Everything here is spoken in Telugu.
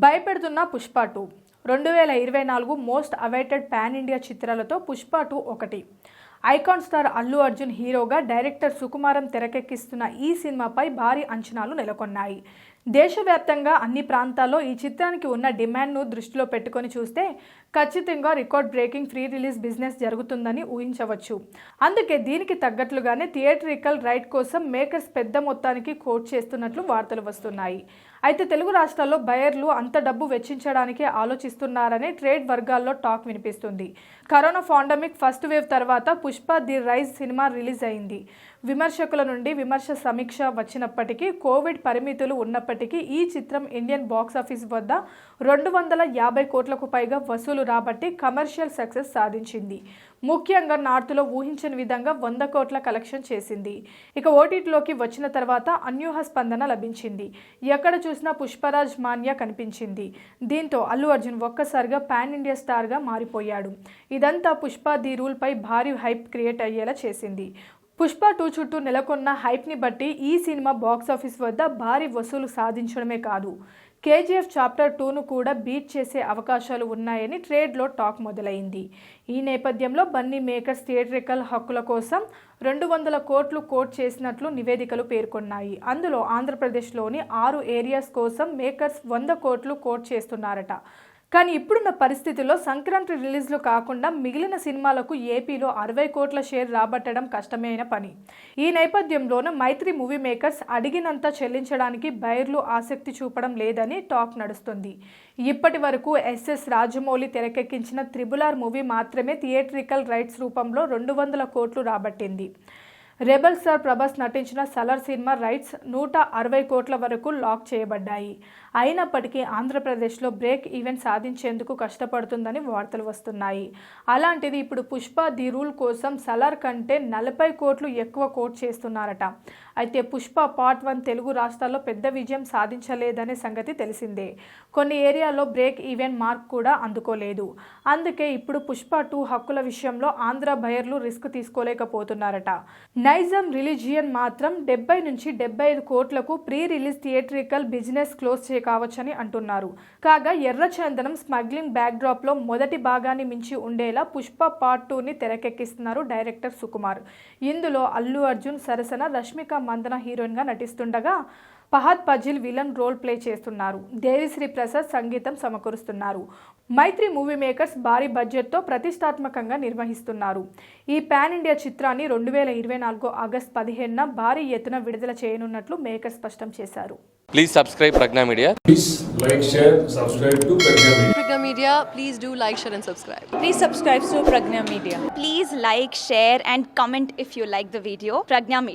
భయపెడుతున్న Pushpa 2 2024 most awaited pan India చిత్రాలతో పుష్ప 2 ఒకటి. ఐకాన్ స్టార్ అల్లు అర్జున్ హీరోగా డైరెక్టర్ సుకుమారం తెరకెక్కిస్తున్న ఈ సినిమాపై భారీ అంచనాలు నెలకొన్నాయి. దేశవ్యాప్తంగా అన్ని ప్రాంతాల్లో ఈ చిత్రానికి ఉన్న డిమాండ్ను దృష్టిలో పెట్టుకొని చూస్తే ఖచ్చితంగా record breaking pre release business జరుగుతుందని ఊహించవచ్చు. అందుకే దీనికి తగ్గట్లుగానే థియేట్రికల్ రైట్ కోసం మేకర్స్ పెద్ద మొత్తానికి కోట్ చేస్తున్నట్లు వార్తలు వస్తున్నాయి. అయితే తెలుగు రాష్ట్రాల్లో బయర్లు అంత డబ్బు వెచ్చించడానికి ఆలోచిస్తున్నారని ట్రేడ్ వర్గాల్లో టాక్ వినిపిస్తుంది. కరోనా పాండమిక్ ఫస్ట్ వేవ్ తర్వాత Pushpa the rise cinema release అయింది. విమర్శకుల నుండి విమర్శ సమీక్ష వచ్చినప్పటికీ, కోవిడ్ పరిమితులు ఉన్నప్పటికీ ఈ చిత్రం ఇండియన్ బాక్సాఫీస్ వద్ద 250 కోట్లకు పైగా వసూలు రాబట్టి కమర్షియల్ సక్సెస్ సాధించింది. ముఖ్యంగా నార్త్లో ఊహించని విధంగా 100 కోట్ల కలెక్షన్ చేసింది. ఇక ఓటీటీలోకి వచ్చిన తర్వాత అన్యూహ స్పందన లభించింది. ఎక్కడ చూసినా పుష్పరాజ్ మాన్యా కనిపించింది. దీంతో అల్లు అర్జున్ ఒక్కసారిగా పాన్ ఇండియా స్టార్గా మారిపోయాడు. ఇదంతా పుష్ప ది రూల్ పై భారీ హైప్ క్రియేట్ అయ్యేలా చేసింది. పుష్ప 2 చుట్టూ నెలకొన్న హైప్ని బట్టి ఈ సినిమా బాక్సాఫీస్ వద్ద భారీ వసూలు సాధించడమే కాదు, కేజీఎఫ్ చాప్టర్ 2ను కూడా బీట్ చేసే అవకాశాలు ఉన్నాయని ట్రేడ్లో టాక్ మొదలైంది. ఈ నేపథ్యంలో బన్నీ మేకర్స్ థియేట్రికల్ హక్కుల కోసం 200 కోట్లు కోట్ చేసినట్లు నివేదికలు పేర్కొన్నాయి. అందులో ఆంధ్రప్రదేశ్లోని 6 ఏరియాస్ కోసం మేకర్స్ 100 కోట్లు కోట్ చేస్తున్నారట. కానీ ఇప్పుడున్న పరిస్థితుల్లో సంక్రాంతి రిలీజ్లు కాకుండా మిగిలిన సినిమాలకు ఏపీలో 60 కోట్ల షేర్ రాబట్టడం కష్టమైన పని. ఈ నేపథ్యంలోనూ మైత్రి మూవీ మేకర్స్ అడిగినంత చెల్లించడానికి బయర్లు ఆసక్తి చూపడం లేదని టాక్ నడుస్తుంది. ఇప్పటి వరకు ఎస్ఎస్ రాజమౌళి తెరకెక్కించిన త్రిబుల్ ఆర్ మూవీ మాత్రమే థియేట్రికల్ రైట్స్ రూపంలో 200 కోట్లు రాబట్టింది. రెబల్ స్టార్ ప్రభాస్ నటించిన సలార్ సినిమా రైట్స్ 160 కోట్ల వరకు లాక్ చేయబడ్డాయి. అయినప్పటికీ ఆంధ్రప్రదేశ్లో బ్రేక్ ఈవెన్ సాధించేందుకు కష్టపడుతుందని వార్తలు వస్తున్నాయి. అలాంటిది ఇప్పుడు పుష్ప ది రూల్ కోసం సలార్ కంటే 40 కోట్లు ఎక్కువ కోట్ చేస్తున్నారట. అయితే పుష్ప పార్ట్ 1 తెలుగు రాష్ట్రాల్లో పెద్ద విజయం సాధించలేదనే సంగతి తెలిసిందే. కొన్ని ఏరియాల్లో బ్రేక్ ఈవెన్ మార్క్ కూడా అందుకోలేదు. అందుకే ఇప్పుడు పుష్ప 2 హక్కుల విషయంలో ఆంధ్ర బయర్లు రిస్క్ తీసుకోలేకపోతున్నారట. నైజాం రిలీజియన్ మాత్రం 70 నుంచి 75 కోట్లకు pre release theatrical business close కావచ్చని అంటున్నారు. కాగా ఎర్రచందనం స్మగ్లింగ్ బ్యాక్డ్రాప్ లో మొదటి భాగాన్ని మించి ఉండేలా పుష్ప పార్ట్ 2ని తెరకెక్కిస్తున్నారు డైరెక్టర్ సుకుమార్. ఇందులో అల్లు అర్జున్ సరసన రష్మిక మందన హీరోయిన్ గా నటిస్తుండగా, Fahadh Faasil villain role play చేస్తున్నారు. దేవిశ్రీ ప్రసాద్ సంగీతం సమకూరుస్తున్నారు. మైత్రి మూవీ మేకర్స్ భారీ బడ్జెట్తో ప్రతిష్టాత్మకంగా నిర్వహిస్తున్నారు. ఈ పాన్ ఇండియా చిత్రాన్ని 2024 ఆగస్టు 15న భారీ ఎత్తున విడుదల చేయనున్నట్లు మేకర్స్ స్పష్టం చేశారు. Please subscribe Pragna Media. Please like, share, subscribe to Pragna Media. Pragna Media, please do like, share and subscribe. Please subscribe to Pragna Media. Please like, share and comment if you like the video. Pragna Media.